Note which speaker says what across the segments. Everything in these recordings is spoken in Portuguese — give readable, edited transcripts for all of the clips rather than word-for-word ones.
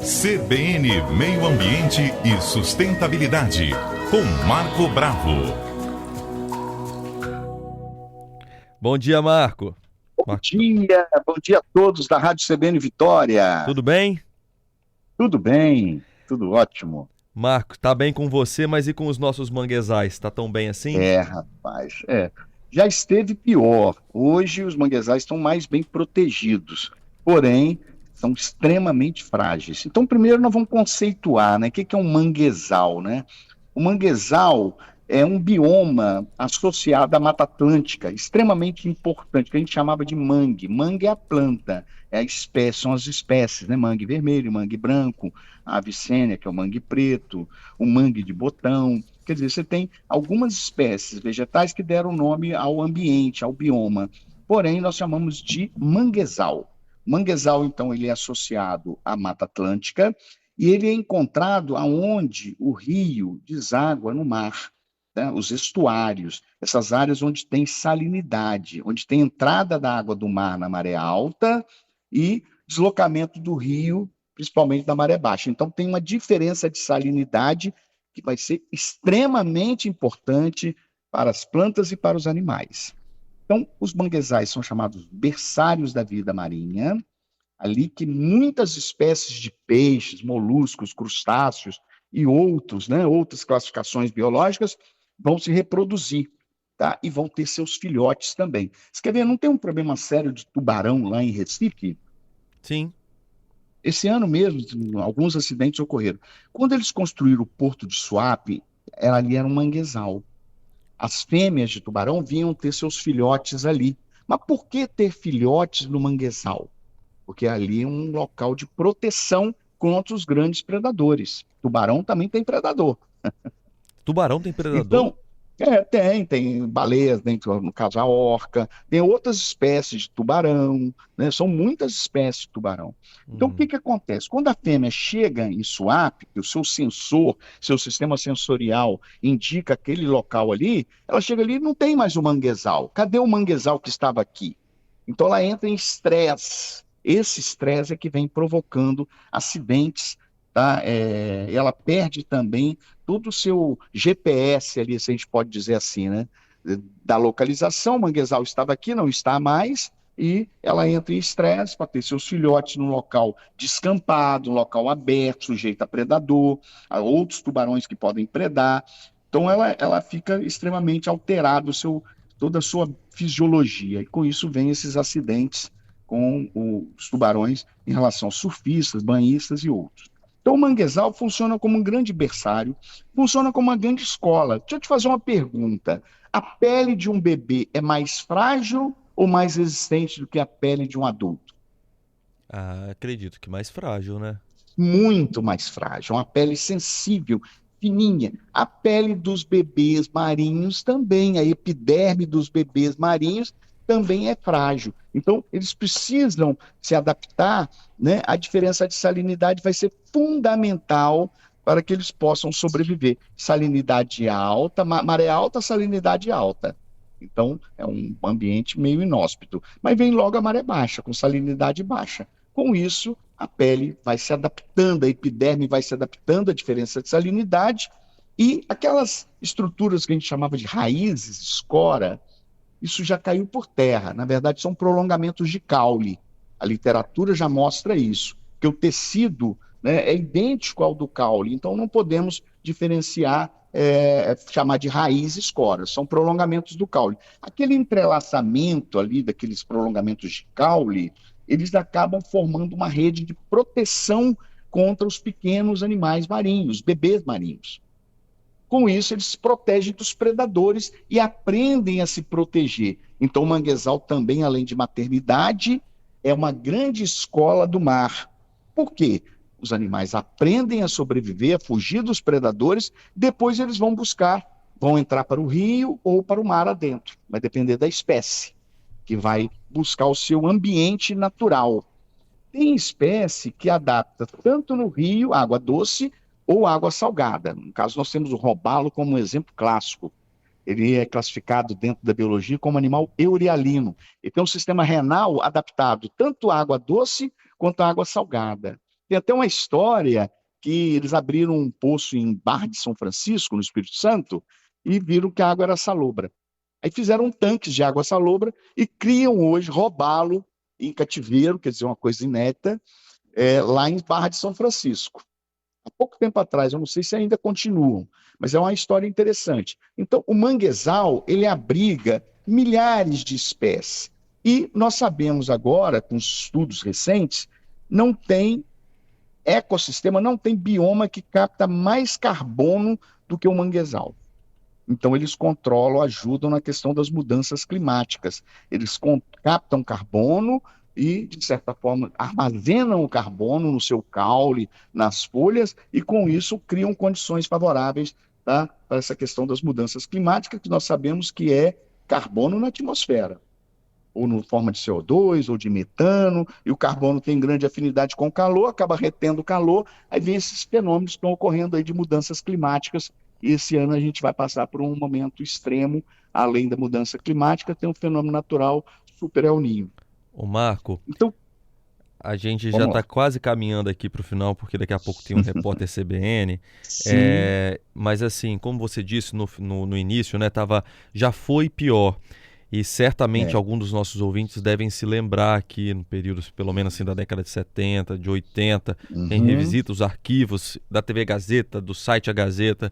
Speaker 1: CBN Meio Ambiente e Sustentabilidade, com Marco Bravo.
Speaker 2: Bom dia, Marco.
Speaker 3: Bom dia a todos da Rádio CBN Vitória.
Speaker 2: Tudo bem?
Speaker 3: Tudo bem, tudo ótimo.
Speaker 2: Marco, tá bem com você, mas e com os nossos manguezais? Tá tão bem assim?
Speaker 3: Rapaz, já esteve pior. Hoje os manguezais estão mais bem protegidos, porém são extremamente frágeis. Então, primeiro nós vamos conceituar, né? O que é um manguezal, né? O manguezal é um bioma associado à Mata Atlântica, extremamente importante, que a gente chamava de mangue. Mangue é a planta, é a espécie, são as espécies, né? Mangue vermelho, mangue branco, a avicênia, que é o mangue preto, o mangue de botão. Quer dizer, você tem algumas espécies vegetais que deram nome ao ambiente, ao bioma. Porém, nós chamamos de manguezal. Manguezal, então, ele é associado à Mata Atlântica e ele é encontrado aonde o rio deságua no mar, né? Os estuários, essas áreas onde tem salinidade, onde tem entrada da água do mar na maré alta e deslocamento do rio, principalmente da maré baixa. Então, tem uma diferença de salinidade que vai ser extremamente importante para as plantas e para os animais. Então, os manguezais são chamados berçários da vida marinha, ali que muitas espécies de peixes, moluscos, crustáceos e outros, né, outras classificações biológicas vão se reproduzir, tá? E vão ter seus filhotes também. Você quer ver, não tem um problema sério de tubarão lá em Recife?
Speaker 2: Sim.
Speaker 3: Esse ano mesmo, alguns acidentes ocorreram. Quando eles construíram o Porto de Suape, ali era um manguezal. As fêmeas de tubarão vinham ter seus filhotes ali. Mas por que ter filhotes no manguezal? Porque ali é um local de proteção contra os grandes predadores. Tubarão também tem predador.
Speaker 2: Tubarão tem predador?
Speaker 3: Então, tem baleias, no caso a orca, tem outras espécies de tubarão, né? São muitas espécies de tubarão. Então, o que acontece? Quando a fêmea chega em Suape, que o seu sensor, seu sistema sensorial indica aquele local ali, ela chega ali e não tem mais o manguezal. Cadê o manguezal que estava aqui? Então, ela entra em estresse. Esse estresse é que vem provocando acidentes, tá? Ela perde também todo o seu GPS ali, se a gente pode dizer assim, né? Da localização, o manguezal estava aqui, não está mais, e ela entra em estresse para ter seus filhotes num local descampado, um local aberto, sujeito a predador, a outros tubarões que podem predar. Então ela fica extremamente alterada, toda a sua fisiologia, e com isso vem esses acidentes com os tubarões em relação aos surfistas, banhistas e outros. Então, o manguezal funciona como um grande berçário, funciona como uma grande escola. Deixa eu te fazer uma pergunta. A pele de um bebê é mais frágil ou mais resistente do que a pele de um adulto?
Speaker 2: Acredito que mais frágil, né?
Speaker 3: Muito mais frágil, uma pele sensível, fininha. A pele dos bebês marinhos também, a epiderme dos bebês marinhos também é frágil. Então, eles precisam se adaptar, né? A diferença de salinidade vai ser fundamental para que eles possam sobreviver. Salinidade alta, maré alta, salinidade alta. Então, é um ambiente meio inóspito. Mas vem logo a maré baixa, com salinidade baixa. Com isso, a pele vai se adaptando, a epiderme vai se adaptando à diferença de salinidade e aquelas estruturas que a gente chamava de raízes, escora, isso já caiu por terra. Na verdade, são prolongamentos de caule. A literatura já mostra isso, que o tecido, né, é idêntico ao do caule, então não podemos diferenciar, chamar de raiz e escora, são prolongamentos do caule. Aquele entrelaçamento ali daqueles prolongamentos de caule, eles acabam formando uma rede de proteção contra os pequenos animais marinhos, bebês marinhos. Com isso, eles se protegem dos predadores e aprendem a se proteger. Então, o manguezal também, além de maternidade, é uma grande escola do mar. Por quê? Os animais aprendem a sobreviver, a fugir dos predadores, depois eles vão entrar para o rio ou para o mar adentro. Vai depender da espécie, que vai buscar o seu ambiente natural. Tem espécie que adapta tanto no rio, água doce, ou água salgada. No caso, nós temos o robalo como um exemplo clássico. Ele é classificado dentro da biologia como animal eurialino. Ele tem um sistema renal adaptado tanto à água doce quanto à água salgada. Tem até uma história que eles abriram um poço em Barra de São Francisco, no Espírito Santo, e viram que a água era salobra. Aí fizeram tanques de água salobra e criam hoje robalo em cativeiro, quer dizer, uma coisa inédita, lá em Barra de São Francisco. Há pouco tempo atrás, eu não sei se ainda continuam, mas é uma história interessante. Então, o manguezal, ele abriga milhares de espécies. E nós sabemos agora, com estudos recentes, não tem ecossistema, não tem bioma que capta mais carbono do que o manguezal. Então, eles controlam, ajudam na questão das mudanças climáticas. Eles captam carbono e, de certa forma, armazenam o carbono no seu caule, nas folhas, e, com isso, criam condições favoráveis, tá, para essa questão das mudanças climáticas, que nós sabemos que é carbono na atmosfera, ou na forma de CO2, ou de metano, e o carbono tem grande afinidade com o calor, acaba retendo o calor, aí vem esses fenômenos que estão ocorrendo aí de mudanças climáticas. E esse ano a gente vai passar por um momento extremo, além da mudança climática, tem um fenômeno natural super El Niño.
Speaker 2: Ô Marco,
Speaker 3: então,
Speaker 2: a gente já está quase caminhando aqui para o final, porque daqui a pouco tem um repórter CBN. Mas assim, como você disse no início, né, já foi pior. E certamente alguns dos nossos ouvintes devem se lembrar que no período, pelo menos assim, da década de 70, de 80, quem revisita os arquivos da TV Gazeta, do site A Gazeta,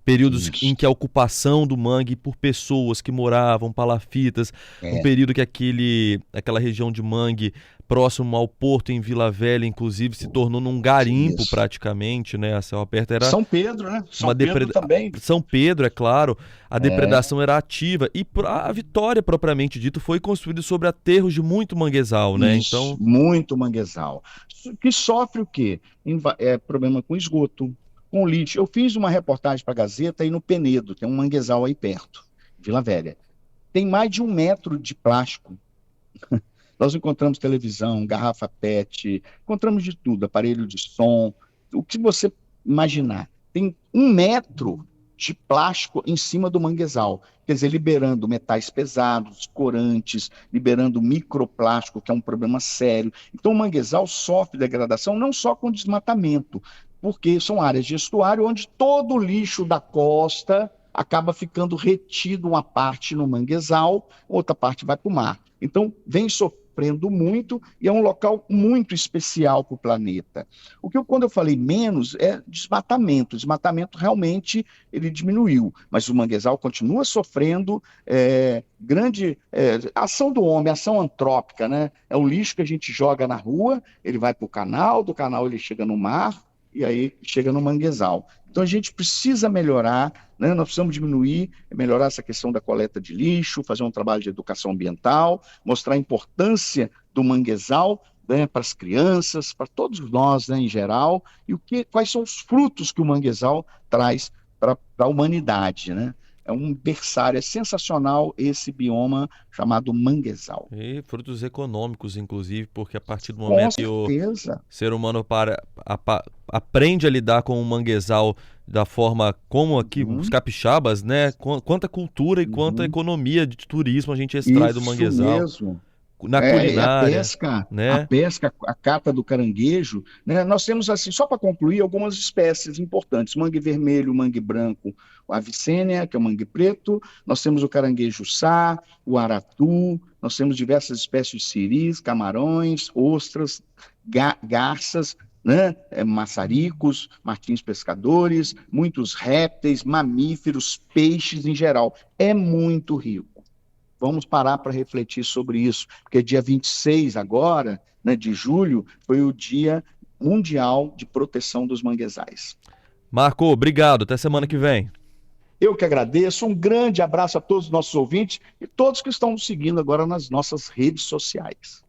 Speaker 2: períodos em que a ocupação do mangue por pessoas que moravam, palafitas, um período que aquela região de mangue próximo ao porto em Vila Velha, inclusive, se tornou num garimpo praticamente, né? A céu aberto era...
Speaker 3: São Pedro, né? Pedro também.
Speaker 2: São Pedro, é claro, a depredação era ativa e a Vitória, propriamente dito, foi construída sobre aterros de muito manguezal, né?
Speaker 3: Isso, então, muito manguezal. Que sofre o quê? Problema com esgoto, com lixo. Eu fiz uma reportagem para a Gazeta aí no Penedo, tem um manguezal aí perto, Vila Velha. Tem mais de 1 metro de plástico. Nós encontramos televisão, garrafa PET, encontramos de tudo, aparelho de som, o que você imaginar. Tem 1 metro de plástico em cima do manguezal, quer dizer, liberando metais pesados, corantes, liberando microplástico, que é um problema sério. Então, o manguezal sofre degradação não só com desmatamento, porque são áreas de estuário onde todo o lixo da costa acaba ficando retido, uma parte no manguezal, outra parte vai para o mar. Então, vem sofrendo muito e é um local muito especial para o planeta. Quando eu falei menos, é desmatamento. O desmatamento realmente ele diminuiu, mas o manguezal continua sofrendo grande ação do homem, ação antrópica, né? É o lixo que a gente joga na rua, ele vai para o canal, do canal ele chega no mar, e aí chega no manguezal. Então a gente precisa melhorar, né? Nós precisamos diminuir, melhorar essa questão da coleta de lixo, fazer um trabalho de educação ambiental, mostrar a importância do manguezal, né, para as crianças, para todos nós, né, em geral, e quais são os frutos que o manguezal traz para a humanidade, né? É um berçário, é sensacional esse bioma chamado manguezal.
Speaker 2: E frutos econômicos, inclusive, porque a partir do momento que o ser humano aprende a lidar com o manguezal da forma como aqui os capixabas, né? Quanta cultura e quanta economia de turismo a gente extrai do manguezal.
Speaker 3: Mesmo.
Speaker 2: Na culinária,
Speaker 3: a pesca, a cata do caranguejo, né? Nós temos, assim, só para concluir, algumas espécies importantes: mangue vermelho, mangue branco, o avicênia, que é o mangue preto, nós temos o caranguejo-sá, o aratu, nós temos diversas espécies de siris, camarões, ostras, garças, né? Maçaricos, martins pescadores, muitos répteis, mamíferos, peixes em geral. É muito rico. Vamos parar para refletir sobre isso, porque dia 26 agora, né, de julho, foi o Dia Mundial de Proteção dos Manguezais.
Speaker 2: Marco, obrigado. Até semana que vem.
Speaker 3: Eu que agradeço. Um grande abraço a todos os nossos ouvintes e todos que estão nos seguindo agora nas nossas redes sociais.